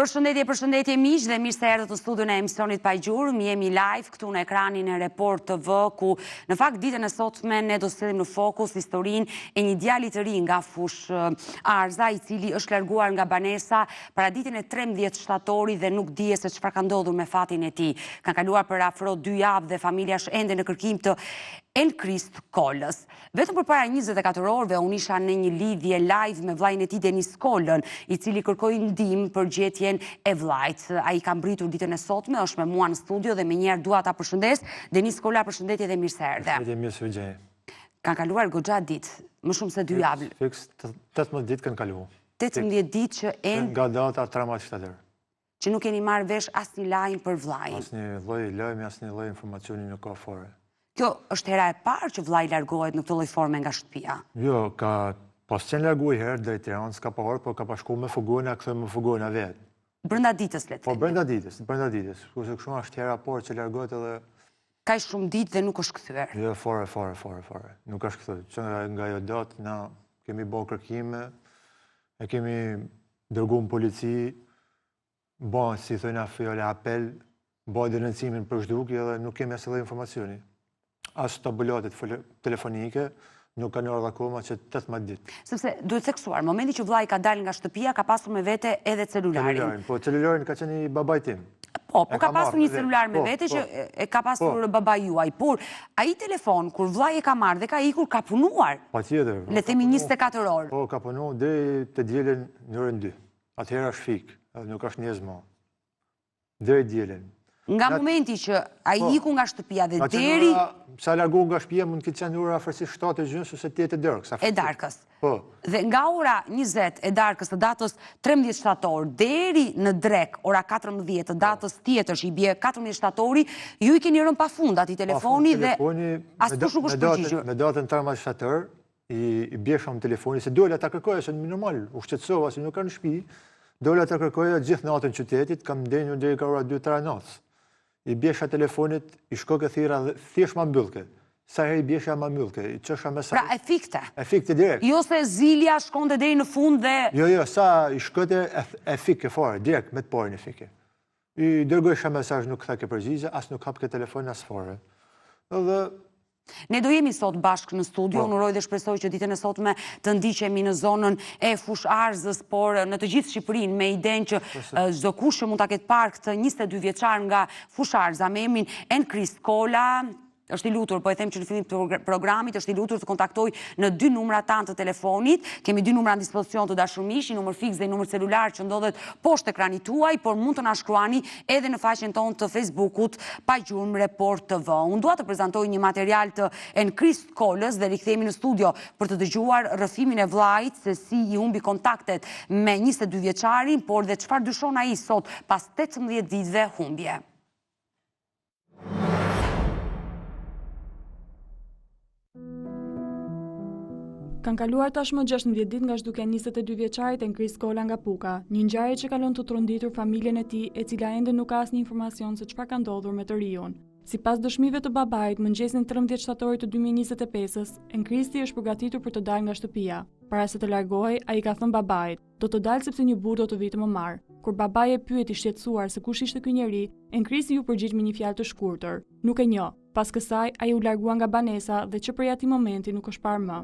Përshëndetje miq dhe mirë se erdhët në studion e emisionit Pa Gjurmë. Jemi live këtu në ekranin e Report TV, ku në fakt ditën e sotme ne do sillim në fokus historinë e një djali të ri nga fush Arza, i cili është larguar nga banesa para ditën e 13 shtatorit dhe nuk dihet se çfarë ka ndodhur me fatin e tij. Ka kaluar për afro 2 javë dhe familja është ende në kërkim të Enkrist Kolës. Vetëm përpara 24 orëve unë isha në një lidhje live me vllajën e tij Denis Kolën, i cili kërkoi ndihmë për gjetjen e vllajt. Ai ka mbritur ditën e sotme, është me mua në studio dhe menjëherë dua ta përshëndes. Denis Kola, përshëndetje dhe mirë se erdhe. Mirë se vjen. Kanë kaluar goxha ditë, më shumë se 2 javë. Fiks 18 ditë kanë kaluar. 18 ditë që nga data 13 shtator. Që nuk keni marrë vesh asnjë lajm për vllajin. Asnjë lloj lajmi, asnjë lloj informacioni nuk ka fare. Kjo është hera e parë që vllai largohet në këtë lloj forme nga shtëpia. Jo, ka pas qenë larguar herë drejt Tiranës, ka parë, por ka shkuar me fugona, kthej me fugona vet. Brenda ditës le të themi. Po brenda ditës. Kurse kështu është hera parë që largohet edhe ka shumë ditë dhe nuk është kthyer. Jo, fare. Nuk është kthyer. Që nga ajo datë na kemi bërë kërkime, e kemi dërguar në polici, bën si thonë fjalë apel, bën denuncimin për zhdukje dhe nuk kemi asnjë informacioni. As tabulatet telefonike nuk kanë ardhur akoma që 18 ditë. Sepse duhet theksuar, momenti që vllai ka dalë nga shtëpia ka pasur me vete edhe celularin. Po celularin ka qenë i babait tim. Po ka pasur një celular me vete që e ka pasur babai juaj, por ai telefon kur vllai e ka marrë dhe ka ikur ka punuar. Patjetër. Le të themi 24 orë. Po ka punuar deri te dielën në orën 2. Atëherë është fik, nuk është njerëz më. Deri dielën. Nga momenti që ai iku nga shtëpia dhe deri sa largu nga shtëpia mund të ketë qenë ora afërsisht 7:00 ose 8:00 darkës. E darkës. Po. Dhe nga ora 20 e darkës të datës 13 shtator deri në drek ora 14 të datës tjetër, i bie 14 shtatori, ju i keni rënë pafund aty telefoni dhe askush nuk është përgjigjur. Me datën 13 shtator i bieshëm telefoni se dola ta kërkoja se normal, u shqetësova se nuk kanë në shtëpi. Dola ta kërkoja gjithë natën qytetit, kam ndenjur deri ka ora 2-3 natës. I bjesha telefonit, i shkoke thira dhe thjesht ma mbyllke. Sa herë i bjesha ma mbyllke, i qësha me sa... Pra e fikte? E fikte direkt. Jo se zilja shkonte deri në fund dhe... Jo, sa i shkote e fike fare, direkt me të porin e fike. I dërgojsha mesazh, nuk thake përgjigje, as nuk hapke telefon, as fare. Dhe... Ne do jemi sot bashkë në studio, unë uroj dhe shpresoj që ditën e sotme të ndiqemi në zonën e fush Arzës, por në të gjithë Shqipërinë me idenë që çdo kush që mund ta ketë parë këtë 22 vjeçar nga fush Arza me emrin Enkrist Kola, është i lutur, po e them që në fillim të programit, është i lutur të kontaktoj në 2 numra tanë të telefonit. Kemi 2 numra në dispozicion të dashur miq, një numër fiks dhe një numër celular që ndodhet poshtë ekranit tuaj, por mund të na shkruani edhe në faqen tonë të Facebookut Pa Gjurmë Report TV. Unë dua të prezantoj një material të Enkrist Kolës dhe rikthehemi në studio për të dëgjuar rrëfimin e vllait, se si i humbi kontaktet me 22 vjeçarin, por dhe çfarë dyshon ai sot pas 18 ditëve humbje. Kanë kaluar tashmë 16 ditë nga zhdukja 22 vjeçarit Enkrist Kola nga Puka, një ngjarje që kalon të tronditur familjen e tij, e cila ende nuk ka asnjë informacion se çfarë ka ndodhur me të riun. Sipas dëshmive të babait, mëngjesin 13 shtatorit të 2025-s, Enkristi është përgatitur për të dalë nga shtëpia. Para se të largohej, ai ka thënë babait: "Do të dalë sepse një burr do të vijë të më marr." Kur babai e pyet i shqetësuar se kush ishte ky njeri, Enkristi ju përgjigj me një fjalë të shkurtër: "Nuk e njoh." Pas kësaj, ai u largua nga banesa dhe që prej atij momenti nuk është parë më.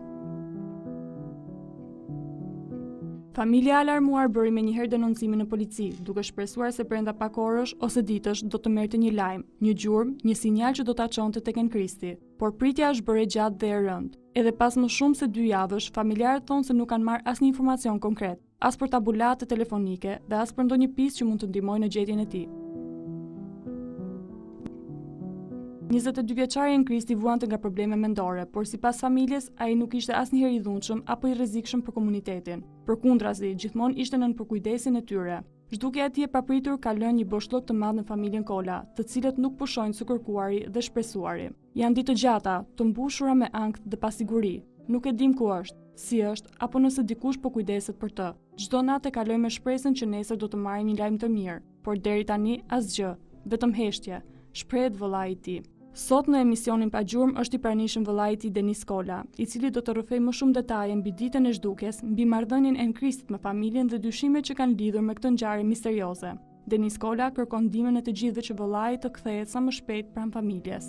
Familja e alarmuar bëri menjëherë denoncimin në polici, duke shpresuar se brenda pak orësh ose ditësh do të merrte një lajm, një gjurmë, një sinjal që do ta çonte tek Enkristi. Por pritja është bërë gjatë dhe e rëndë. Edhe pas më shumë se 2 javësh, familjarët thonë se nuk kanë marrë asnjë informacion konkret, as për tabulate telefonike dhe as për ndonjë pistë që mund të ndihmojë në gjetjen e tij. 22 vjeçari Enkristi vuante nga probleme mendore, por sipas familjes, ai nuk ishte asnjëherë i dhunshëm apo i rrezikshëm për komunitetin. Përkundrazi, gjithmonë ishte nën përkujdesin e tyre. Zhdukja e tij e papritur ka lënë një boshllok të madh në familjen Kola, të cilët nuk pushojnë së kërkuari dhe shpresuari. Janë ditë të gjata, të mbushura me ankth dhe pasiguri. Nuk e dim ku është, si është, apo nëse dikush po kujdeset për të. Çdo natë kalojmë me shpresën që nesër do të marrim një lajm të mirë, por deri tani asgjë, vetëm heshtje, shprehet vëllai i tij. Sot në emisionin pa gjurmë është i pranishëm vëllai i tij Denis Kola, i cili do të rrëfej më shumë detaje mbi ditën e zhdukjes, mbi marrëdhënien e Enkristit me familjen dhe dyshimet që kanë lidhur me këtë ngjarje misterioze. Denis Kola kërkon ndihmën e të gjithëve që vëllai të kthehet sa më shpejt pranë familjes.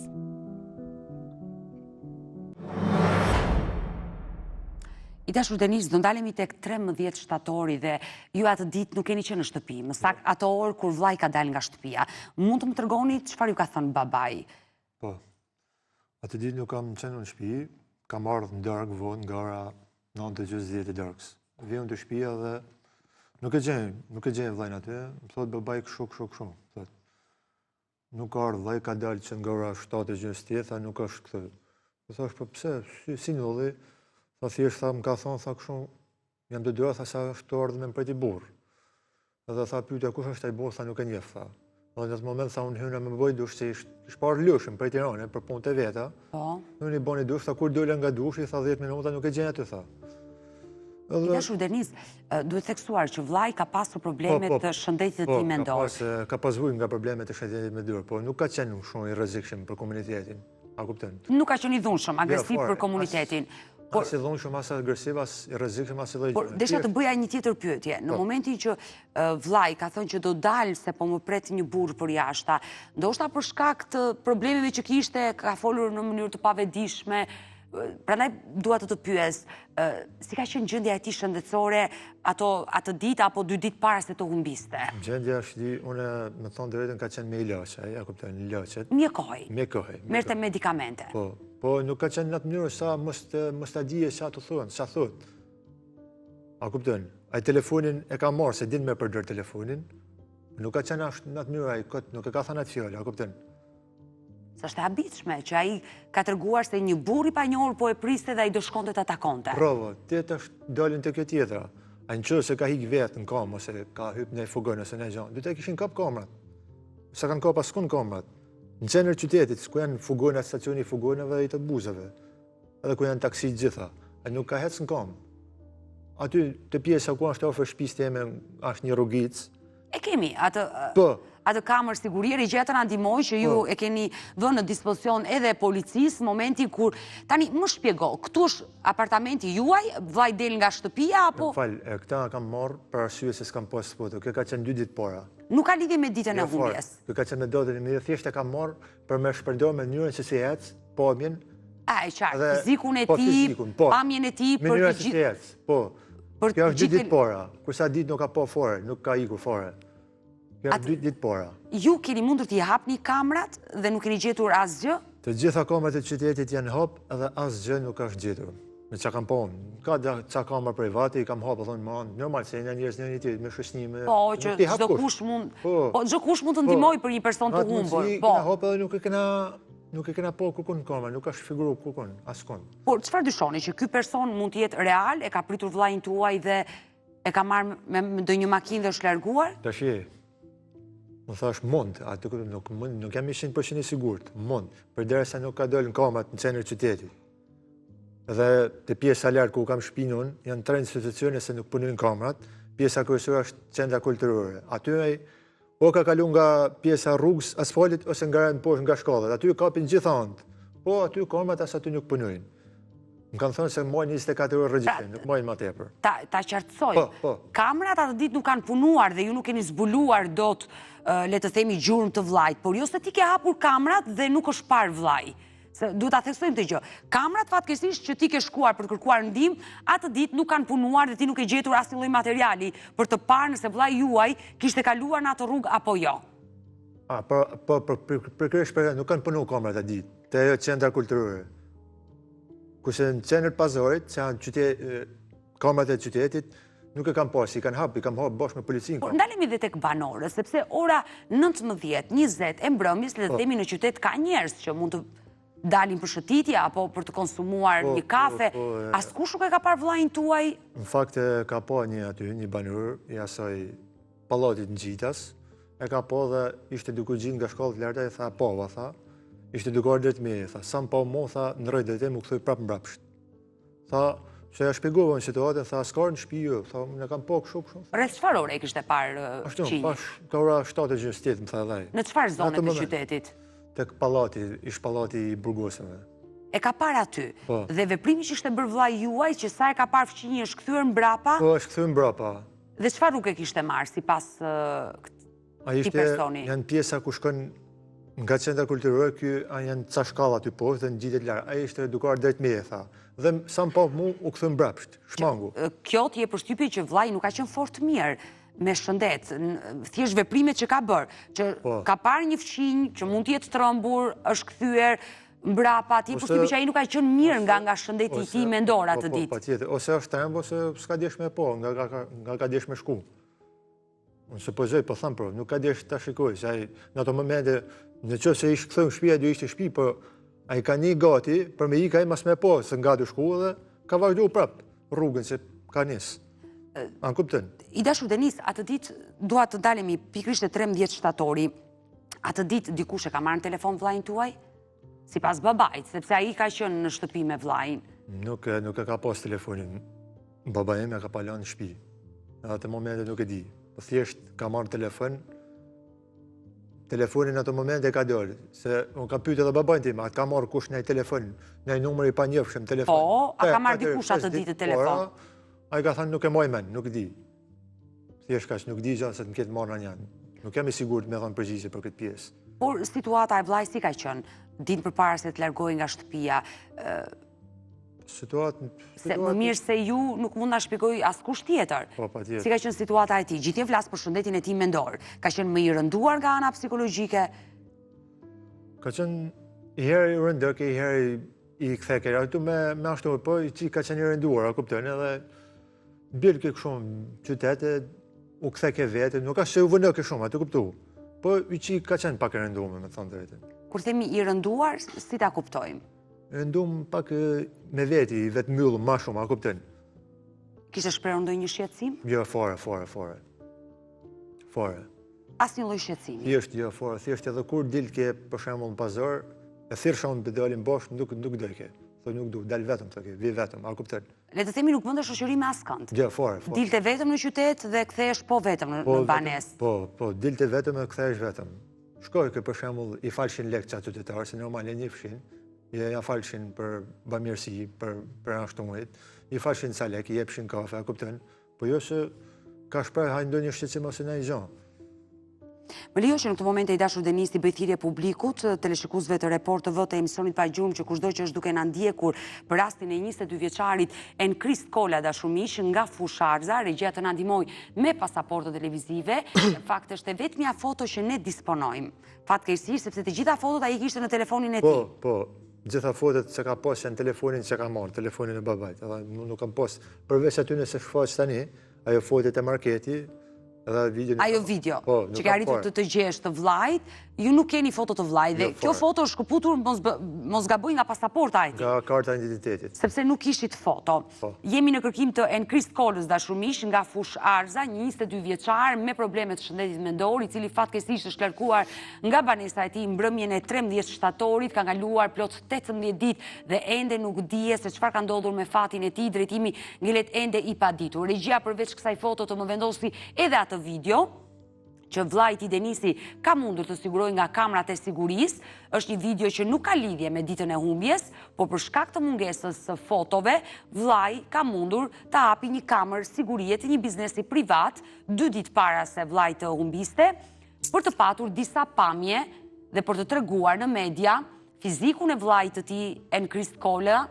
I dashur Denis, do ndalemi tek 13 shtatori dhe ju atë ditë nuk keni qenë në shtëpi, më saktë ato orë kur vllai ka dalë nga shtëpia. Mund të më tregoni çfarë ju ka thënë babai? Po, atë ditë nuk kam qenë në shtëpi, kam ardhur në darkë vonë nga ora 9:40 e darkës. Vjen të shtëpia dhe nuk e gjej vllain aty, më thotë babai kështu, thotë. Nuk ka ardhur vllai, ka dalë që nga ora 7:20, tha nuk është këtu. Po thash, po pse, si ndodhi? Tha thjesht, më ka thonë, tha kështu, jam të dyra, tha sa është ardhur me mpreti burr. Edhe tha pyetja kush është ai burr, tha nuk e njeh, tha. Dhe në atë moment tha unë hyna me bëj dush se ishte parë lëshëm për Tiranë, për punë të veta. Po. Unë i bëni dush, tha kur dola nga dushi, tha 10 minuta nuk e gjej aty, tha. I dashur Denis, duhet theksuar që vllai ka pasur probleme të shëndetit të tij mendor. Ka pasur nga problemet të shëndetit mendor, po nuk ka qenë shumë i rrezikshëm për komunitetin. A kupton? Nuk ka qenë i dhunshëm, agresiv për komunitetin. As i dhunshëm, as agresiv, as i rrezikshëm, as i lloj. Por desha të bëja një tjetër pyetje. Në momentin që vllai ka thënë që do dalë se po më pret një burr për jashta, ndoshta për shkak të problemeve që kishte, ka folur në mënyrë të pavedishme. Prandaj dua të pyes, si ka qenë gjendja e tij shëndetësore atë ditë apo 2 ditë para se të humbiste? Gjendja është, unë më thon drejtën ka qenë me ilaçe, ja kupton, ilaçet. Mjekoj. Merrte medikamente. Po nuk ka qenë në atë mënyrë sa mos ta dije çfarë të thonë, çfarë thot. A kupton? Ai telefonin e ka marrë se din me përdor telefonin. Nuk ka qenë ashtu në atë mënyrë, ai kot nuk e ka thënë atë fjalë, a kupton? S'është e habitshme që ai ka treguar se një burr i panjohur po e priste dhe ai do shkonte të atakonte. Bravo, ti tash dalin te kjo tjetra. Ai nëse ka hik vetë në kamë ose ka hyp në fugon ose në gjë, do të kishin kap kamrat. Sa kanë kap askund kamrat. Në qendër qytetit, ku janë fugona, stacioni fugonave dhe i të buzave, edhe ku janë taksi gjitha, ai nuk ka hecë në kamë. Aty te pjesa ku është afër shtëpisë time është një rrugicë. E kemi atë kamër sigurieri që ata na ndihmoi që ju e keni vënë në dispozicion edhe policisë momenti kur tani më shpjego, këtu është apartamenti juaj, vllai del nga shtëpia apo? Këta kam marrë për arsye se s'kam pas foto. Kjo ka qenë 2 ditë para. Nuk ka lidhje me ditën e humbjes. Kjo ka qenë me datën e mirë, thjesht e kam marrë për me shpërndar me mënyrën se si ec, pamjen. E qartë, fizikun e tij, pamjen e tij për të gjithë. Po. Kjo është 2 ditë para. Kursa ditë nuk ka pa fare, nuk ka ikur fare. Kjo është 2 ditë para. Ju keni mundur t'i hapni kamrat dhe nuk keni gjetur asgjë? Të gjitha kamrat e qytetit janë hap edhe asgjë nuk është gjetur. Me çka kam pa unë. Ka ca kamra private i kam hapur thonë më normal se janë njerëz në një tjetër me shoqënime. Po, që çdo kush mund të ndihmojë për një person të humbur. Po. Na hap edhe nuk e kena po kërkon në kamera, nuk është figuruar kërkon, askund. Por çfarë dyshoni që ky person mund të jetë real, e ka pritur vllain tuaj dhe e ka marrë me ndonjë makinë dhe është larguar? Tash më thash mund, atë nuk jam 100% i sigurt, mund, përderisa nuk ka dalë në kamerat në qendër qytetit. Dhe te pjesa lart ku kam shtëpinë unë, janë 3 institucione se nuk punojnë kamerat, pjesa kryesore është qendra kulturore. Aty o ka kalu nga pjesa rrugës asfaltit ose nga poshtë nga shkallët. Aty kapin gjitha anë. Po aty kamerat as aty nuk punojnë. Më kanë thënë se mojnë 24 orë regjistrim, nuk mojnë më tepër. Ta qartësoj. Kamerat atë ditë nuk kanë punuar dhe ju nuk keni zbuluar dot, le të themi, gjurmë të vllajt, por jo se ti ke hapur kamerat dhe nuk është parë vllai. Se duhet ta theksojmë këtë gjë. Kamerat fatkeqësisht që ti ke shkuar për të kërkuar ndihmë, atë ditë nuk kanë punuar dhe ti nuk e gjetur asnjë lloj materiali për të parë nëse vllai juaj kishte kaluar në atë rrugë apo jo. Për kërë nuk kanë punuar kamerat atë ditë, te ajo qendra kulturore. Kurse në qendër pazarit, që janë kamerat e qytetit, nuk e kam pas, i kam hap bashkë me policinë. Por ndalemi dhe tek banorët, sepse ora 19, 20 e mbrëmjes, le të themi në qytet ka njerëz që mund të dalin për shëtitje apo për të konsumuar një kafe. Askush nuk e ka parë vllain tuaj? Në fakt ka pa një banor i asaj pallatit në Gjitas, e ka pa dhe ishte duke gjinë nga shkallët larta, e tha pava, tha, ishte duke ardhur me, tha, sa më pa mo, tha, në rreth drejtë më kthoi prapë mbrapsht. Tha, se ja shpjegova në situatën, tha, s'ka në shtëpi jo, tha, ne kam pa kështu. Rreth çfarë ore kishte parë qinj? Ashtu, pas ka ora 7:20 më tha dhaj. Në çfarë zone të qytetit? tek pallati, ish pallati i burgosëve. E ka parë aty. Po. Dhe veprimi që ishte bërë vllai juaj, që sa e ka parë fëmijën është kthyer mbrapa, Po, është kthyer mbrapa. dhe çfarë rrugë kishte marrë sipas këtij personi? Janë pjesa ku shkon nga centra kulturore, janë ca shkalla aty poshtë dhe ngjitet larg. Ai ishte edukuar drejt meje, tha. Dhe sa më pa mu u kthy mbrapsht, shmangu. Kjo t'je përshtypje që vllai nuk ka qenë fort mirë me shëndet, thjesht veprimet që ka bërë, që ka parë një fëmijë që mund të jetë trembur, është kthyer mbrapa, t'je përshtypje që ai nuk ka qenë mirë nga shëndeti i tij mendor atë ditë. Patjetër, ose është tremb ose s'ka djesh me po, nga ka djesh me shku. Unë supozoj, po tham nuk ka djesh ta shikoj, se ai në ato momente, në qoftë se ish kthyer në shtëpi, do ishte shtëpi, po ai ka një gati për me ikë ai mas me po, se nga do shku dhe ka vazhduar prap rrugën se ka nis. An kupton? I dashur Denis, atë ditë dua të dalemi pikërisht te 13 shtatori. Atë ditë dikush e ka marrë në telefon vllain tuaj? Sipas babait, sepse ai ka qenë në shtëpi me vllain. Nuk e ka pas telefonin. Baba ime ka pa lënë në shtëpi. Në atë momente nuk e di. Po thjesht ka marrë telefon. Telefonin në atë moment e ka dorë, se unë ka pyetur edhe babain tim, atë ka marrë kush në telefon, në numër i panjofshëm telefon. Po, a ka marrë dikush atë ditë telefon? Ai ka thënë nuk e moj mend, nuk di. Thjesht kaq, nuk di gjë se të më ketë marrë janë. Nuk jam i sigurt me dhënë përgjigje për këtë pjesë. Por situata e vllajt si ka qenë? Ditë përpara se të largohej nga shtëpia. Se më mirë se ju nuk mund na shpjegoj askush tjetër. Po, patjetër. Si ka qenë situata e tij? Gjithje flas për shëndetin e tij mendor. Ka qenë më i rënduar nga ana psikologjike? Ka qenë i herë i rëndëk, i herë i ktheke. Ato me ashtu, po i qi ka qenë i rënduar, a kupton, edhe bjerë ke shumë qytete, u ktheke vetë, nuk ka se u vënë ke shumë, atë kuptu. Po i qi ka qenë pak i rënduar, me thonë drejtën. Kur themi i rënduar, si ta kuptojmë? Rëndum pak me veti, i vetë mbyllëm ma shumë, a kupten? Kishte shprehur ndonjë shqetësim? Jo, fare. Asnjë lloj shqetësimi? Jo, fare. Thjesht edhe kur dilke për shembull në pazar, e thirrsha unë pedalin bosh, nuk dojke. Thoj nuk du, dal vetëm, vi vetëm, a kupten? Le të themi nuk bënde shoqëri me askënd. Jo, fare. Dilte vetëm në qytet dhe kthehesh po vetëm në banesë. Po, dilte vetëm e kthehesh vetëm. Shkoj që për shembull i falshin lekë çat qytetar, se normal e njefshin. Ja falshin për bamirësi, për ashtumit, i falshin ca lek, i jepshin kafe, a kupten, po jo se ka shpreh hajnë ndonjë shqetësim ose ndonjë gjë. Më lejo që në këtë moment e i dashur Denis të bëj thirrje publikut, teleshikuesve të Report TV të emisionit Pa Gjurmë, që kushdo që është duke na ndjekur për rastin e 22 vjeçarit Enkrist Kola dashur miq nga Fusharza, regjia të na ndihmoj me pasaportë televizive. Në fakt është e vetmja foto që ne disponojmë. Fatkeqësisht sepse të gjitha fotot ai kishte në telefonin e tij. Po. Gjitha fotot që ka pas janë telefonin që ka marrë, telefonin e babait. Edhe nuk kam pas, përveç aty nëse shfaq tani, ajo fotot e marketi, edhe video. Ajo video, që ka arritur të gjesh të vllajt, ju nuk keni foto të vllajt, dhe kjo foto është shkëputur mos gaboj nga pasaporta e tij. Nga karta e identitetit. Sepse nuk kishit foto. Jemi në kërkim të Enkrist Kolës dashur miq nga Fusharza, një 22 vjeçar me probleme të shëndetit mendor, i cili fatkeqësisht është larguar nga banesa e tij mbrëmjen e 13 shtatorit, ka kaluar plot 18 ditë dhe ende nuk dihet se çfarë ka ndodhur me fatin e tij, drejtimi ngelet ende i paditur. Regjia përveç kësaj foto të më vendosi edhe atë video që vllajt i Denisi ka mundur të sigurojë nga kamerat e sigurisë. Është një video që nuk ka lidhje me ditën e humbjes, por për shkak të mungesës së fotove, vllai ka mundur të hapi një kamerë sigurie të një biznesi privat 2 ditë para se vllai të humbiste, për të patur disa pamje dhe për të treguar në media fizikun e vllajt të tij Enkrist Kola,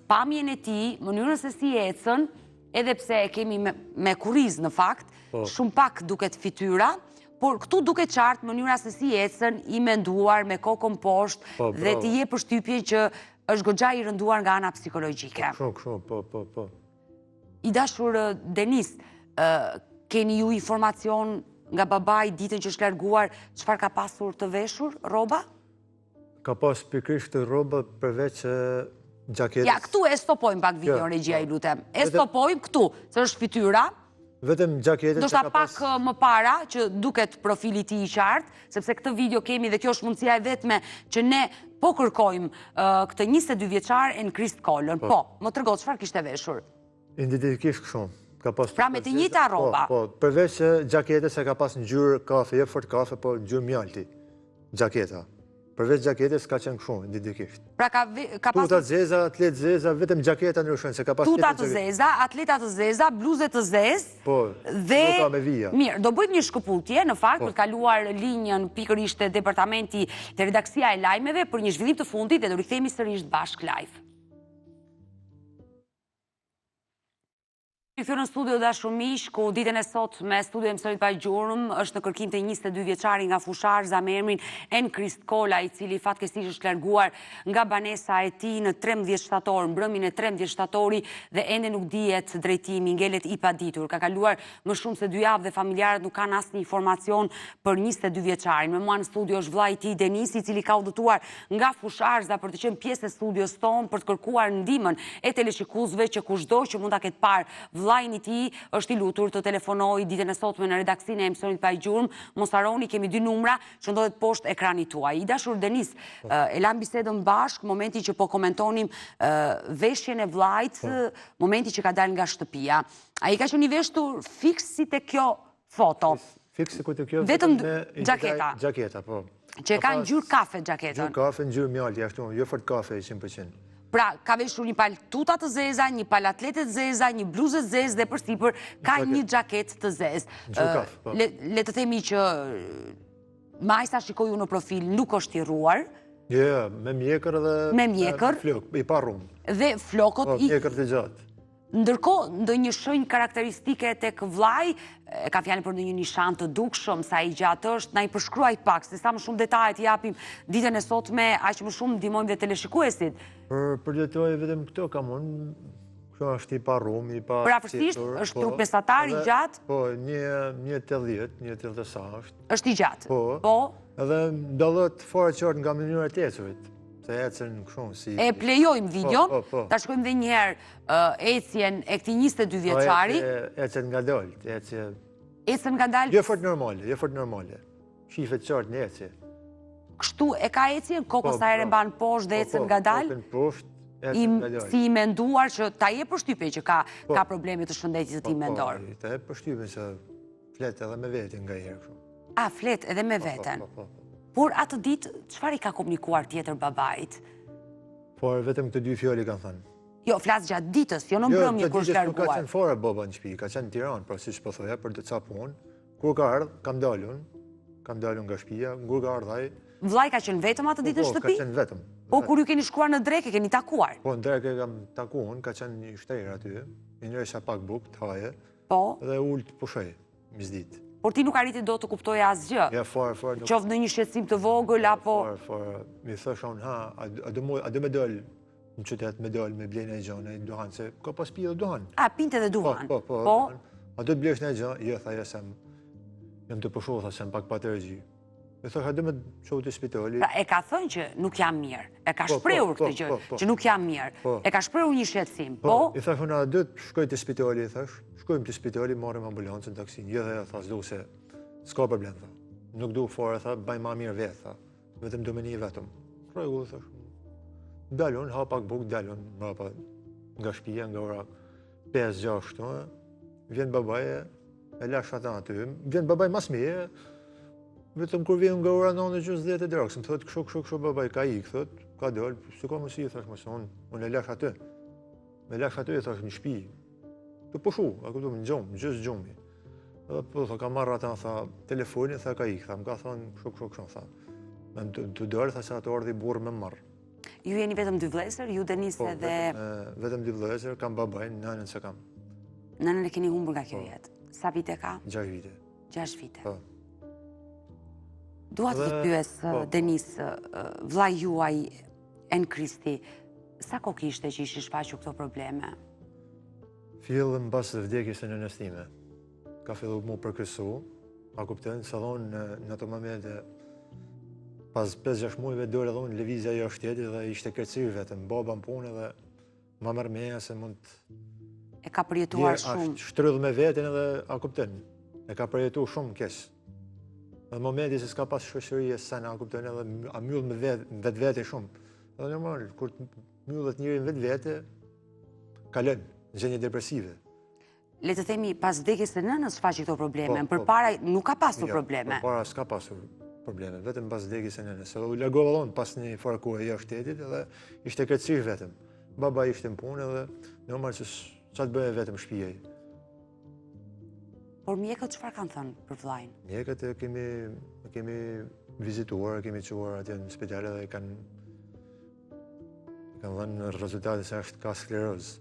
pamjen e tij, mënyrën se si ecën, edhe pse e kemi me kuriz në fakt, shumë pak duket fytyra, por këtu duket qartë mënyra se si ecën, i menduar me kokën poshtë dhe të jep përshtypjen që është goxha i rënduar nga ana psikologjike. Shumë, po. I dashur Denis, keni ju informacion nga babai ditën që është larguar, çfarë ka pasur të veshur, rroba? Ka pas pikërisht rroba përveç gjaketës. Ja, këtu e stopojmë pak video, regjia, i lutem. E stopojmë këtu, se është fytyra. Vetëm gjaketës që ka pas... pak më para, që duket profili ti i qartë, sepse këtë video kemi dhe kjo është mundësia e vetme që ne po kërkojmë këtë 22 vjeçar Enkrist Kolën. Po, më tërgo, çfarë kishte veshur? Identifikisht shumë. Pra me të njëjta rroba. Po, përveç gjaketës e ka pas ngjyrë kafe, jo fort kafe, po ngjyrë mjalti. Gjaketa. Përveç gjaketës ka qenë kështu, didikisht. Pra ka Tuta të zeza, atlet zeza, vetëm gjaketa ndryshon, se ka pas tuta të zeza, atleta të zeza, bluze të zezë. Po, dhe ka me vija. Mirë, do bëjmë një shkëputje, në fakt, për kaluar linjën pikërisht e departamenti të redaksia e lajmeve për një zhvillim të fundit dhe do rikthehemi sërish bashk live. Kthyer në studio dashur miq, ku ditën e sot me studio Emsonit Pajgjurëm është në kërkim të 22 vjeçari nga fusharza me emrin Enkrist Kola, i cili fatkeqësisht është larguar nga banesa e tij në 13 shtator, mbrëmjen e 13 shtatori dhe ende nuk dihet drejtimi, ngelet i paditur. Ka kaluar më shumë se 2 javë dhe familjarët nuk kanë asnjë informacion për 22 vjeçarin. Me mua në studio është vllai i tij Denis, i cili ka udhëtuar nga fusharza për të qenë pjesë e studios tonë për të kërkuar ndihmën e teleshikuesve që kushdo që mund ta ketë parë vllajin i tij është i lutur të telefonojë ditën e sotme në redaksinë e Emsonit Pajgjurëm. Mos harroni, kemi 2 numra që ndodhet poshtë ekranit tuaj. I dashur Denis, e lam bisedën bashk momenti që po komentonim veshjen e vllajt, momenti që ka dalë nga shtëpia. Ai ka qenë i veshtur fiks si te kjo foto. Fiks si te kjo. Vetëm gjaketa. Gjaketa, po. Që ka ngjyrë kafe gjaketën. Ngjyrë kafe, ngjyrë mjalti ashtu, jo fort kafe 100%. Pra, ka veshur një palë tuta të zeza, një palë atlete të zeza, një bluzë të zezë dhe përsipër ka një gjaket të zezë. Le të themi që majsa shikoj unë në profil nuk është i rruar. Jo, me mjekër dhe flok, i pa rrumë. Dhe flokot i... Mjekër të gjatë. Ndërkohë, ndonjë shenjë karakteristike tek vllai, ka fjalën për ndonjë nishan të dukshëm, sa i gjatë është, na i përshkruaj pak, se sa më shumë detajet i japim ditën e sotme, aq më shumë ndihmojmë dhe teleshikuesit. Për detaje vetëm këto kam unë, kjo është i pa rrumë, i pa... Për afërsisht, është trup mesatar i gjatë? Po, një 80, një 80 sa është. Është i gjatë? Po. Edhe ndallet fare qartë nga mënyra e ecurit. E plejojmë videon, ta shkojmë dhe njëherë ecjen e këtij 22 vjeçari. Ecjen nga dalë. Ecjen nga dalë? Jo fort normale. Shifet qartë në ecje. Kështu e ka ecjen, kokës sa herë mban poshtë dhe ecjen nga dalë? Kokën poshtë, ecjen nga dalë. Si i menduar që ta jep përshtypje që ka probleme të shëndetit të tij mendor. Ta jep përshtypje që flet edhe me veten ngaherë. A, flet edhe me veten. Por atë ditë, çfarë i ka komunikuar tjetër babait? Por vetëm këto 2 fjalë kanë thënë. Jo, flas gjatë ditës, jo në mbrëmje kur është larguar. Nuk ka qenë fare baba në shtëpi, ka qenë në Tiranë, pra siç po thoja, për të ca punë. Kur ka ardhur, kam dalun nga shtëpia, kur ka ardhur ai. Vllai ka qenë vetëm atë ditë në shtëpi? Po, ka qenë vetëm. Po kur ju keni shkuar në drekë, keni takuar? Po, në drekë kam takuar, ka qenë një shtrirë aty, i nresha pak bukë, të haje. Po. Dhe ult pushoj, misditë. Por ti nuk arriti do të kuptoje asgjë? Ja, fare. Qoftë në një shqetësim të vogël, apo... Fare. Mi thësha unë, a do me dëllë në qytet, me dëllë, me blejnë e gjënë, e duhan, se ka pas pi dhe duhan. A, pinte dhe duhan? Po. A do të blesh në e gjënë? Jo, tha, jam të përshu, tha, sem pak pa të regji. Mi thësha, do me qohë të spitali. Pra, e ka thënë që nuk jam mirë, e ka shprehur këtë gjë, që nuk jam mirë, e ka shprehur një shqetësim, po? I thësha, unë, do të shkoj të spitali, shkojmë të spitali, marrim ambulancën, taksin, jo dhe tha, s'du se s'ka problem, tha. Nuk du fare, tha, baj ma mirë vetë, tha. Vetëm du me një vetëm. Regu, tha. Dalun, ha pak buk, dalun, mrapa nga shtëpia, nga ora 5-6, vjen babaje, e lash ata aty. Vjen babaj mas mije, vetëm kur vjen nga ora 9:10 e drakës, më thot, kështu babaj, ka ik, thot, ka dal, s'ka mësi, thash, mëse, unë e lash aty. Me lash aty, thash, në shtëpi. Të pushu, a këtu më gjumë, gjës gjumi. Edhe po, tha, ka marrë ata, tha, telefonin, tha, ka ik, tha, më ka thonë, kështu, tha. Të dërë, tha, se ato ardhi burë me marrë. Ju jeni vetëm 2 vëllezër, ju Denis edhe... Vetëm 2 vëllezër, kam babajnë, nënën se kam. Nënën e keni humbur nga kjo jetë. Sa vite ka? 6 vite. 6 vite. Dua të pyes, Denis, vllai juaj, Enkristi, sa kohë kishte që ishi shfaqur këto probleme? Fillën pas vdekjes së nënës time. Ka fillu mu përkësu, a kuptën, se dhonë në ato momente, pas 5-6 muajve dore dhonë lëvizja jo shtetit dhe ishte kërcirë vetëm, baba në punë dhe ma mërë meja se mund të... E ka përjetuar shumë. Shtrydhë me vetin edhe, a kuptën, e ka përjetu shumë kesë. Në momenti se s'ka pas shoqëri e sana, a kuptën, edhe a myllë me vetë shumë. Edhe normal, kur myllët njëri në vetë, kalën, gjenje depresive. Le të themi, pas vdekjes së nënës shfaqi këto probleme, përpara nuk ka pasur probleme. Përpara s'ka pasur. probleme, vetëm pas vdekjes së nënës. Se u largova unë pas një farë kohe jashtë shtetit edhe ishte keqësisht vetëm. Baba ishte në punë edhe normal që ç'a të bëje vetëm shtëpia. Por mjekët çfarë kanë thënë për vllajën? Mjekët e kemi vizituar, kemi çuar atje në spital dhe kanë dhënë rezultate se ka sklerozë.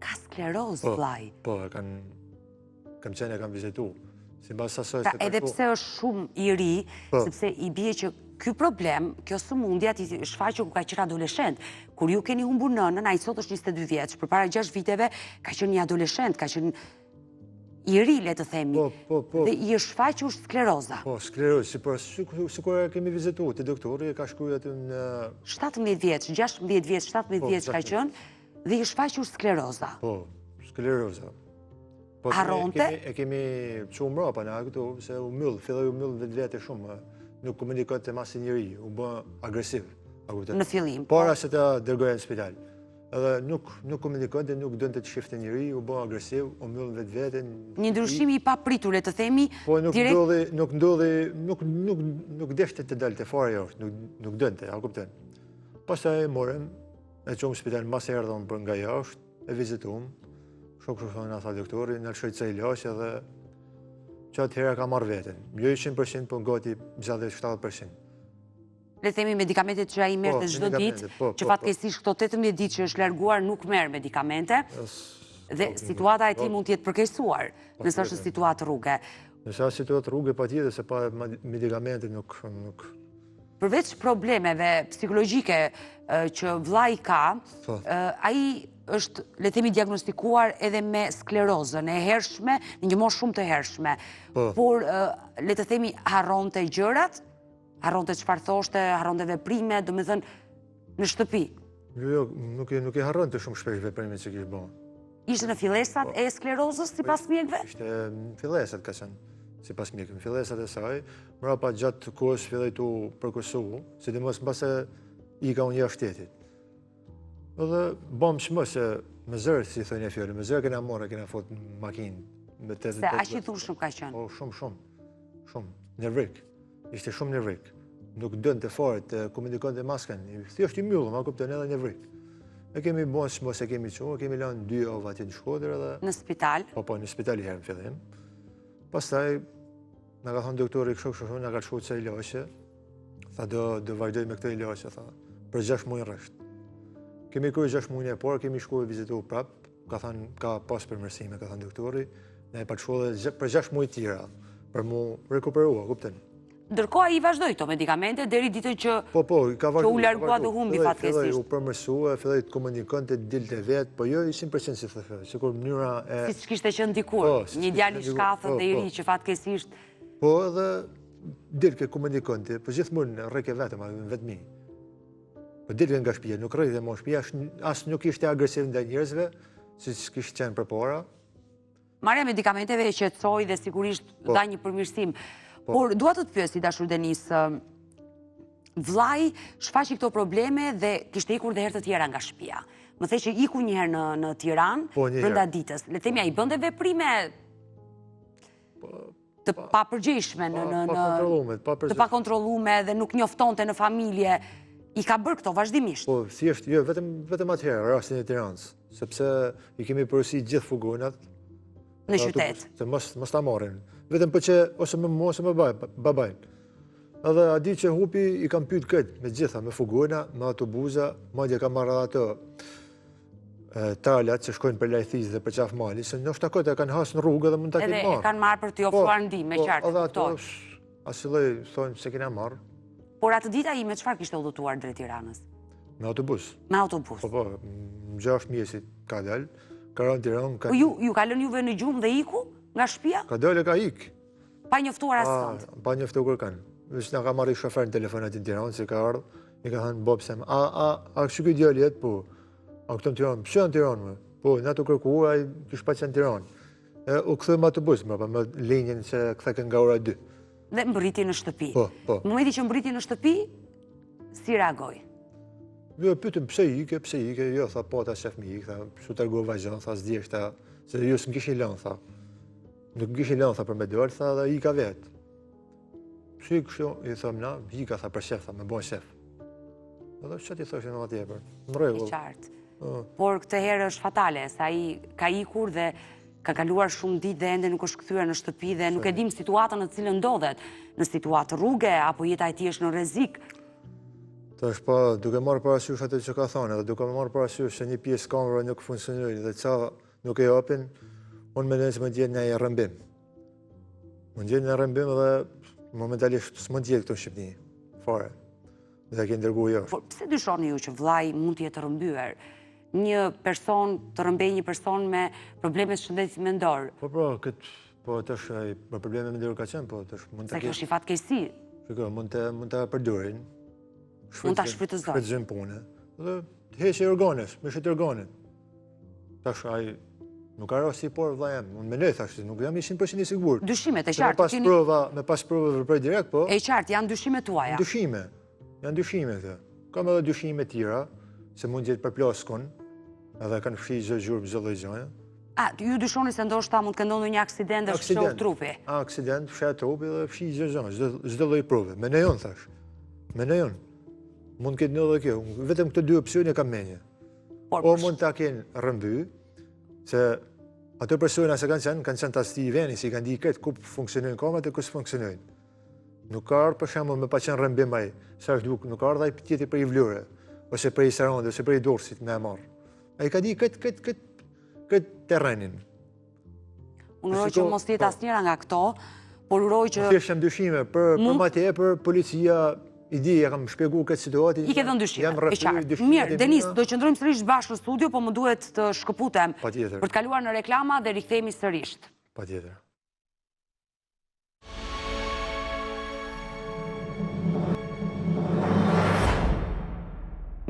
Ka sklerozë vllai. Po, kam vizitu. Sipas asaj Pra edhe pse është shumë i ri, sepse i bie që ky problem, kjo sëmundje ti shfaqet kur ka qenë adoleshent. Kur ju keni humbur nënën, ai sot është 22 vjeç, përpara 6 viteve ka qenë një adoleshent, ka qenë i ri, le të themi. Po. Dhe i është shfaqur skleroza. Po, sklerozë, sikur kemi vizituar te doktori, ka shkruar aty në 17 vjeç, 16 vjeç, 17 vjeç ka qenë dhe i është shfaqur skleroza. Po, skleroza. Po, Harronte? E kemi çu mbrapa në këtu, se filloi u myll vetvete shumë, nuk komunikonte mas njëri, u bë agresiv. Në fillim. Para se ta dërgoja në spital. Edhe nuk komunikonte, nuk donte të shifte njëri, u bë agresiv, u myll vetvete. Një ndryshim i papritur, le të themi. Po nuk deshte të dalte fare jashtë, nuk donte, a kupton. Pastaj e morëm, e çuam në spital, mbas e erdhëm për nga jashtë, e vizituam. Shokë na tha doktori, na lëshoi ca ilaç edhe që atëherë ka marrë veten. Jo 100%, po gati 60-70%. Le të themi medikamentet që ai merrte çdo ditë, që fatkeqësisht këto 18 ditë që është larguar nuk merr medikamente. Dhe situata e tij mund të jetë përkeqësuar, nëse është situatë rruge. Nëse është situatë rruge patjetër se pa medikamente nuk. Përveç problemeve psikologjike që vllai ka, ai është, le të themi, diagnostikuar edhe me sklerozën e hershme, në një moshë shumë të hershme. Por, le të themi, harronte gjërat, harronte çfarë thoshte, harronte veprime, domethënë në shtëpi. Jo, nuk e harronte shumë shpesh veprimet që kishte bën. Ishte në fillesat e sklerozës sipas mjekëve? Ishte në fillesat ka qenë, sipas mjekëve, në fillesat e saj. Mbrapa gjatë kohës filloi tu përkusu, sidomos mbase ika unë jashtë shtetit. Edhe bëm shmë se me zërë, si thënë e fjallë, me zërë kena morë, kena fot në makinë. Se aq i thushëm ka qenë? Po, shumë, nervik. Ishte shumë nervik. Nuk dënë të fare të komunikonte masken. Thjesht i mjullëm, a kuptën edhe nervik. E kemi bën shmë se kemi qunë, kemi lanë 2 ova atje në Shkodër edhe... Në spital? Po, në spital i herë në fillim. Pastaj, nga ka thonë doktori kështu, nga ka shku të ilaçe. Tha do vazhdoj me këtë ilaçe, tha, për 6 muaj rresht. Kemi kërë 6 muaj e parë, kemi shku e vizitu prapë, ka thënë ka pas përmirësime, ka thënë doktori, ne e pa të shku edhe për 6 muaj tjera, për mu rekuperua, kupten. Ndërkohë ai vazhdoi këto medikamente deri ditën që u largua dhe humbi fatkeqësisht. Filloi u përmirësua, filloi të komunikonte, dilte vet, po jo 100% si thotë, sikur mënyra e siç kishte qenë dikur, një djalë i shkathët dhe i ri që fatkeqësisht. Po edhe dilke komunikonte, po gjithmonë rreke vetëm, vetmi. Po dilke nga shtëpia, nuk rrinte më shtëpia, as nuk ishte agresiv ndaj njerëzve, siç kishte qenë përpara. Marrja medikamenteve e qetësoi dhe sigurisht dha një përmirësim. Por dua të pyes, dashur Denis, vllai shfaqi këto probleme dhe kishte ikur dhe herë të tjera nga shtëpia. Më the që iku një herë në Tiranë brenda ditës. Le të themi ai bënte veprime të papërgjeshme të pakontrollume dhe nuk njoftonte në familje. I ka bërë këto vazhdimisht? Po, thjesht, jo, vetëm atëherë, rastin e Tiranës, sepse i kemi përësi gjithë fugonat. Në qytet? Se mos ta marrin. Vetëm për që ose me mu, ose me babajnë. Edhe a di që hupi i kam pyet këtë, me gjitha, me fugona, me autobuza, madje ka marrë ato talat që shkojnë për lajthiz dhe për qaf mali, se nështë akot e kanë hasë në rrugë dhe mund të ketë marrë. Edhe e kanë marrë për t'i ofruar ndihmë, me qartë. Edhe ato, asilloj thonë se kena marrë. Por atë dita i me çfarë kishte udhëtuar drejt Tiranës? Me autobus. Me autobus? Po, 6 mjesit ka dalë, ka rënë Tiranë. Po ju ka lënë juve në gjumë dhe iku nga shtëpia? Ka dalë e ka ikë. Pa njoftuar asë? Pa njoftuar kërkan. Vështë nga ka marrë i shofer në telefon aty në Tiranë, se ka ardhë, i ka thënë Bob se a kështu këtë djali jetë, po, a këto në Tiranë, pëse në Tiranë, me? Po, në ato kërkuar, a i kishë pa që në Tiranë. U këthë me autobus, me linjën që këtheke nga ora 2. Dhe mbriti në shtëpi. Po. Në momenti që mbriti në shtëpi, si reagoj? Jo, pyetëm pse ike, jo, tha po ta shef mi ik, tha, shu tërgoj vazhon, tha s'djesht, tha, se ju s'm kishin lënë, tha. Nuk më kishin lënë, tha, për me dorë, tha, dhe ika vetë. Shi kështu, i thëmë na, hika, tha për shef, tha, me bojnë shef. Edhe që ti thoshin më tjepër, më rregull. E qartë. Por këtë herë është fatale, se ai ka ikur dhe ka kaluar shumë ditë dhe ende nuk është kthyer në shtëpi dhe nuk e dim situatën në të cilën ndodhet, në situatë rruge apo jeta e tij është në rrezik. Tash po, duke marrë parasysh atë që ka thonë, dhe duke marrë parasysh se një pjesë kamerave nuk funksionojnë dhe ca nuk e japin, unë mendoj se më ndjen një rrëmbim. Më ndjen një rrëmbim dhe momentalisht s'më ndjen këtu në Shqipëni, fare. Dhe ke ndërgu jashtë. Por pse dyshoni ju që vllai mund të jetë rrëmbyer? Një person të rrëmbej një person me probleme shëndetit mendor. Po tash ai me probleme mendor ka qenë, po tash mund të Se kjo është i fatkeqësi. Shiko, mund ta përdorin. Mund ta shfrytëzojnë. Shfrytëzojnë punë. Dhe heqë organes, me shit organet. Tash ai nuk ka rasti por vllai jam. Unë mendoj tash nuk jam 100% i sigurt. Dyshimet e qartë. Me pas provë veprej direkt, po. E qartë, janë dyshimet tuaja. Janë dyshime këto. Kam edhe dyshime tjera se mund jetë përplaskun, edhe kanë fshi çdo gjurmë çdo lloj gjaje. Ju dyshoni se ndoshta mund të ndodhë një aksident dhe fshoh trupi. Aksident, fshet trupi dhe fshi çdo gjë, çdo lloj prove. Mendoj thash. Mendoj. Mund të ketë ndodhur kjo. Vetëm këto dy opsione kam mendje. O mund ta kenë rrëmby, se ato persona që kanë qenë tasti i veni, si kanë di këtë ku funksionojnë kamerat e ku s'funksionojnë. Nuk ka ardhur për shembull me pa qenë rrëmbim ai, sa është duk, nuk ka ardhur ai tjetër për i Vlorë, ose për i Sarandë, ose për i Dorsit me marr. Ai ka di këtë terrenin. Unë uroj që mos jetë asnjëra nga këto, por uroj që... Thjesht jam dyshime, për ma tepër policia, i di, ja kam shpjeguar këtë situatë. I ke dhënë dyshime, e qartë. Mirë, Denis, do qëndrojmë sërish bashkë në studio, po më duhet të shkëputem për të kaluar në reklama dhe rikthehemi sërish. Patjetër.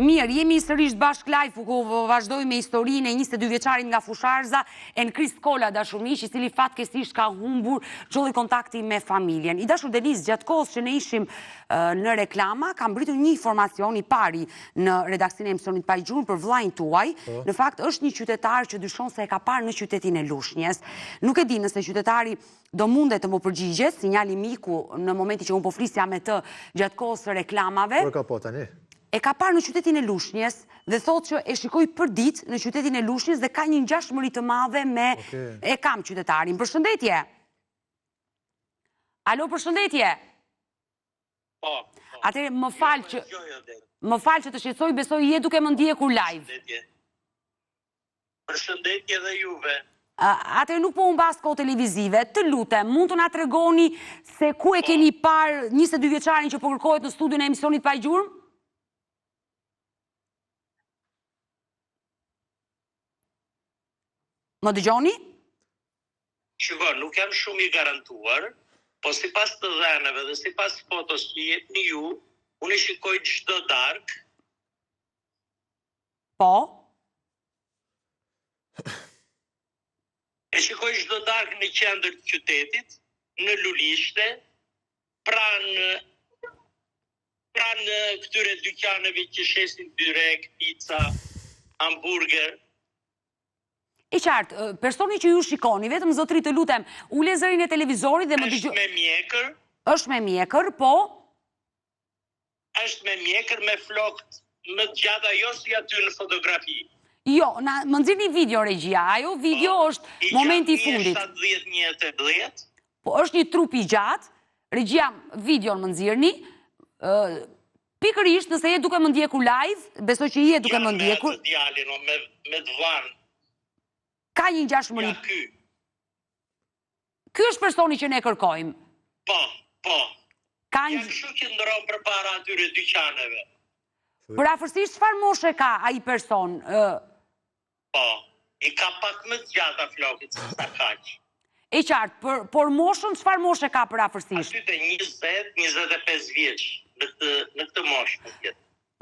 Mirë, jemi sërish bashkë live, ku vazhdoj me historinë e 22 vjeçarit nga Fusharza, Enkris Kola, dashur miq, i cili fatkeqësisht ka humbur çdo lloj kontakti me familjen. I dashur Denis, gjatë kohës që ne ishim në reklama, kam mbritur një informacion i pari në redaksinë e emisionit Pa i Gjurmë për vllain tuaj. Në fakt është një qytetar që dyshon se e ka parë në qytetin e Lushnjës. Nuk e di nëse qytetari do mundet të më përgjigjet, sinjali miku në momenti që unë po flisja me të gjatë kohës së reklamave. Por ka po tani. E ka parë në qytetin e Lushnjës dhe thotë që e shikoj për ditë në qytetin e Lushnjës dhe ka një ngjashmëri të madhe me e kam qytetarin. Përshëndetje. Alo, përshëndetje. Po. Atëherë më fal që të shqetësoj, besoj je duke më ndjekur live. Përshëndetje dhe juve. Atëherë nuk po humbas kohë televizive. Të lutem, mund të na tregoni se ku e keni parë 22 vjeçarin që po kërkohet në studion e emisionit Pa i Gjurmë? Më dëgjoni? Shiko, nuk jam shumë i garantuar, po sipas të dhënave dhe sipas fotos që jepni ju, unë shikoj çdo darkë. Po. E shikoj çdo darkë në qendër të qytetit, në Lulishte, pranë këtyre dyqaneve që shesin byrek, pica, hamburger. I qartë, personi që ju shikoni, vetëm zotri të lutem, ule zërin e televizorit dhe më dëgjoj. Është me mjekër. Është me mjekër, po? Është me mjekër me flokët më të gjata jo si aty në fotografi. Jo, më nxirni video regjia. Ajo video është momenti i fundit. I gjatë 1.70. Po është një trup i gjatë. Regjia, video më nxirni. Pikërisht nëse je duke më ndjekur live, besoj që je duke më ndjekur. Ja, me atë djalin, me të vanë. Ka një ngjashmëri. Ja, ky. Ky është personi që ne kërkojmë. Po. Ka Ja kështu që ndron përpara atyre dyqaneve. Për afërsisht çfarë moshe ka ai person? Po. I ka pak më të gjata flokët se sa kaq. E qartë, por moshën çfarë moshe ka për afërsisht? Aty të 20-25 vjeç në këtë moshë.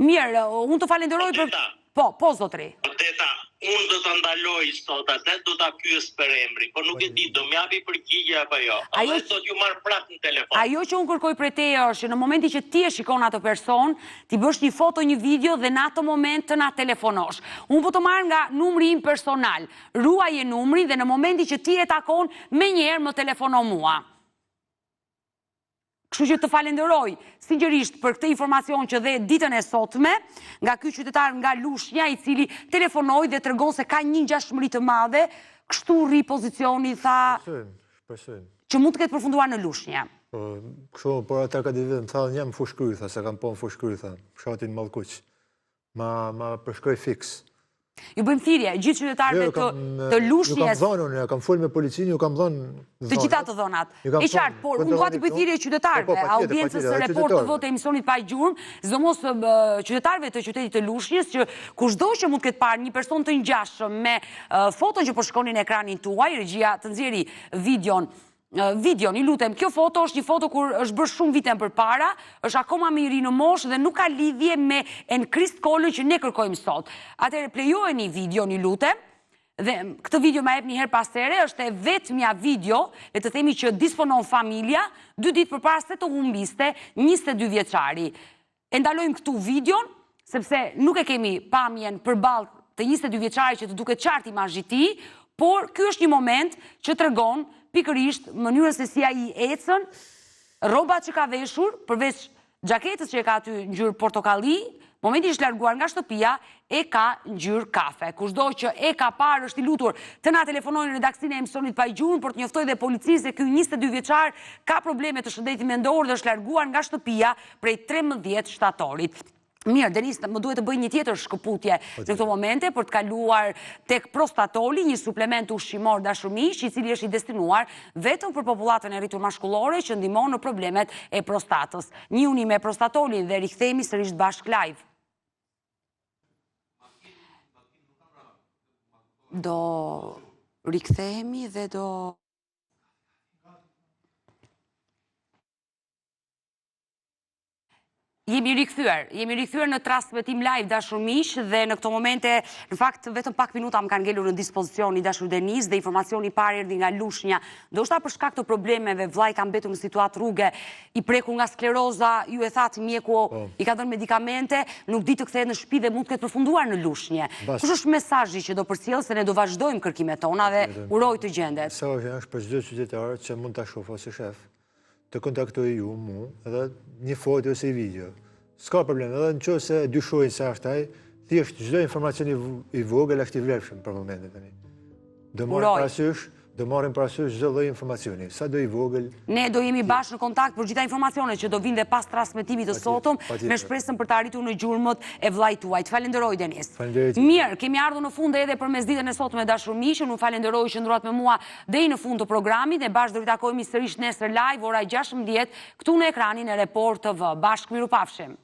Mirë, unë të falenderoj për... Po, zotri. Teta, unë do të ndaloj sot atë, do të pyes për emri, por nuk e di, do m'japi përgjigje apo jo. Ajo do t'ju marr prapë në telefon. Ajo që unë kërkoj prej teje është që në momenti që ti e shikon atë person, ti bësh një foto, një video dhe në atë moment të na telefonosh. Unë po të marr nga numri im personal. Ruaje numrin dhe në momenti që ti e takon, menjëherë më telefono mua. Kështu që të falenderoj sinqerisht për këtë informacion që dhe ditën e sotme, nga ky qytetar nga Lushnja, i cili telefonoi dhe tregon se ka një ngjashmëri të madhe, kështu rri pozicioni, tha, që mund të ketë përfunduar në Lushnje. Kështu, por ata ka ditë, më thallën jam fushkryj, tha, se kam po në fushkryj, tha, fshatin Mallkuq. Ma përshkroj fiks. Ju bëjmë thirrje gjithë qytetarëve të Lushnjës. Ju kam dhënë unë, kam folur me policinë, ju kam dhënë të gjitha të dhënat. E qartë, por unë dua të bëj thirrje qytetarëve, audiencës së Report TV të emisionit Pa Gjurmë, sidomos qytetarëve të qytetit të Lushnjës, që kushdo që mund të ketë parë një person të ngjashëm me foton që po shkonin në ekranin tuaj, regjia të nxjerrë videon, i lutem, kjo foto është një foto kur është bërë shumë vite përpara, është akoma më i ri në moshë dhe nuk ka lidhje me Enkrist Kolën që ne kërkojmë sot. Atëherë plejojeni videon, i lutem, dhe këtë video ma jep një herë pas here, është e vetmja video, le të themi që disponon familja, 2 ditë përpara se të humbiste 22 vjeçari. E ndalojmë këtu videon, sepse nuk e kemi pamjen përballë të 22 vjeçari që të duket qartë imazhi i tij, por ky është një moment që tregon pikërisht mënyrën se si ai ecën, rrobat që ka veshur, përveç xhaketës që e ka aty ngjyrë portokalli, momenti është larguar nga shtëpia, e ka ngjyrë kafe. Kushdo që e ka parë është i lutur të na telefonojnë në redaksinë e emisionit Pa Gjurmë për të njoftojë dhe policisë se ky 22 vjeçar ka probleme të shëndetit mendor dhe është larguar nga shtëpia prej 13 shtatorit. Mirë, Denis, më duhet të bëj një tjetër shkëputje në këto momente për të kaluar tek Prostatoli, një suplement ushqimor dashumish, i cili është i destinuar vetëm për popullatën e rritur mashkullore që ndihmon në problemet e prostatës. Njihuni me Prostatolin dhe rikthehemi sërish bashk live. Do rikthehemi dhe do... Jemi rikthyer në transmetim live dashur miq dhe në këto momente, në fakt vetëm pak minuta më kanë ngelur në dispozicion i dashur Denis dhe informacioni i parë erdhi nga Lushnja. Ndoshta për shkak të problemeve vllai ka mbetur në situatë rruge, i prekur nga skleroza, ju e thatë mjeku i ka dhënë medikamente, nuk di të kthehet në shtëpi dhe mund të ketë përfunduar në Lushnje. Kush është mesazhi që do përcjell se ne do vazhdojmë kërkimet tona dhe uroj të gjendet? Sa është për çdo qytetar që mund ta shohë ose shef, të kontaktoj ju, mu, edhe një foto ose video. S'ka problem, edhe në qoftë se dyshojnë se është ai, thjesht çdo informacion i vogël është i vlefshëm për momentin tani. Do marrim parasysh çdo lloj informacioni, sa do i vogël. Ne do jemi bashkë në kontakt për gjitha informacionet që do vinë dhe pas transmetimit të sotëm, me shpresën për të arritur në gjurmët e vllait tuaj. Falenderoj Denis. Mirë, kemi ardhur në fund edhe për mesditën e sotme dashur miq, unë falenderoj që ndruat me mua deri në fund të programit dhe bashkë do ritakojmë sërish nesër live ora 16 këtu në ekranin e Report TV. Bashkë mirupafshim.